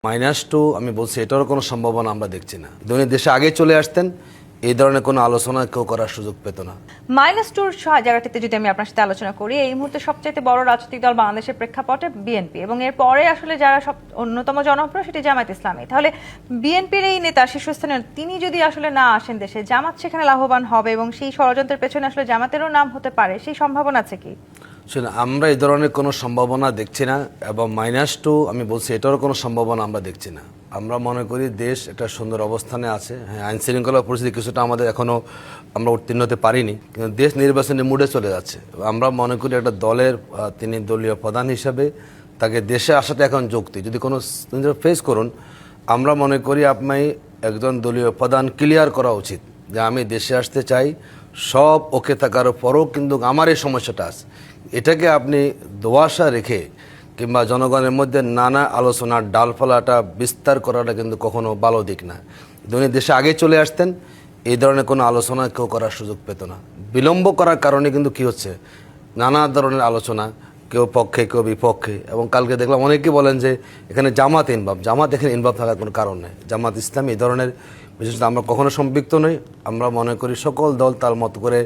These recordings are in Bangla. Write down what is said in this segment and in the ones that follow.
-2 আমি বলছি এটারও কোনো সম্ভাবনা আমরা দেখছি না। উনি দেশে আগে চলে আসতেন, এই ধরনের কোনো আলোচনা কেউ করার সুযোগ পেত না। -2 জায়গাটিতে যদি আমি আপনার সাথে আলোচনা করি, এই মুহূর্তে সবচাইতে বড় রাজনৈতিক দল বাংলাদেশের প্রেক্ষাপটে বিএনপি, এবং এর পরে আসলে যারা সব অন্যতম জনপ্রিয় সেটি জামায়াত ইসলামী। তাহলে বিএনপির এই নেতা শীর্ষস্থানীয় তিনি যদি আসলে না আসেন দেশে, জামাত সেখানে লাভবান হবে এবং সেই ষড়যন্ত্রের পেছনে আসলে জামাতেরও নাম হতে পারে, সেই সম্ভাবনা আছে কি? শুনুন, আমরা এই ধরনের কোনো সম্ভাবনা দেখছি না, এবং -2 আমি বলছি এটারও কোনো সম্ভাবনা আমরা দেখছি না। আমরা মনে করি দেশ একটা সুন্দর অবস্থানে আছে। হ্যাঁ, আইন শৃঙ্খলা পরিস্থিতি কিছুটা আমাদের এখনও আমরা উত্তীর্ণ হতে পারিনি, কিন্তু দেশ নির্বাচনের মুডে চলে যাচ্ছে। আমরা মনে করি একটা দলের তিনি দলীয় প্রধান হিসাবে তাকে দেশে আসাটা এখন যৌক্তিক। যদি কোনো ফেস করুন, আমরা মনে করি আপনি একজন দলীয় প্রধান ক্লিয়ার করা উচিত যে আমি দেশে আসতে চাই, সব ওকে থাকার পরও কিন্তু আমার এই সমস্যাটা আছে। এটাকে আপনি দোয়াশা রেখে কিংবা জনগণের মধ্যে নানা আলোচনার ডালফালাটা বিস্তার করাটা কিন্তু কখনো ভালো দিক না। উনি দেশে আগে চলে আসতেন, এই ধরনের কোনো আলোচনা কেউ করার সুযোগ পেত না। বিলম্ব করার কারণে কিন্তু কি হচ্ছে, নানা ধরনের আলোচনা, কেউ পক্ষে কেউ বিপক্ষে। এবং কালকে দেখলাম অনেকেই বলেন যে এখানে জামাত এখানে ইনভলভ থাকার কোনো কারণ নেই। জামাত ইসলাম এই ধরনের বিশেষত আমরা কখনো সম্পৃক্ত নই। আমরা মনে করি সকল দল তার মতো করে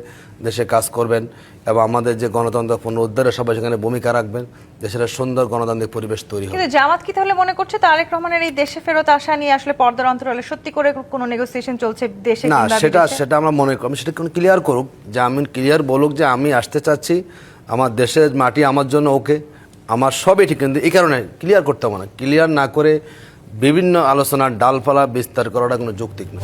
দেশে কাজ করবেন, এবং আমাদের যে গণতন্ত্র পুনরুদ্ধারে সবাই সেখানে ভূমিকা রাখবেন, দেশের সুন্দর গণতান্ত্রিক পরিবেশ তৈরি হবে। কিন্তু জামাত কি তাহলে মনে করছে তারেক রহমানের এই দেশে ফেরত আসা নিয়ে আসলে পর্দার অন্তরালে সত্যি করে কোনো নেগোসিয়েশন চলছে দেশে না, কিংবা বিদেশে? সেটা আমরা মনে করি, সেটা কোনো ক্লিয়ার করুক, যে আমি ক্লিয়ার বলুক যে আমি আসতে চাচ্ছি, আমার দেশের মাটি আমার জন্য ওকে, আমার সবই ঠিক। কিন্তু এই কারণে ক্লিয়ার করতে হবে না। ক্লিয়ার না করে বিভিন্ন আলোচনার ডালপালা বিস্তার করাটা কোনো যৌক্তিক না।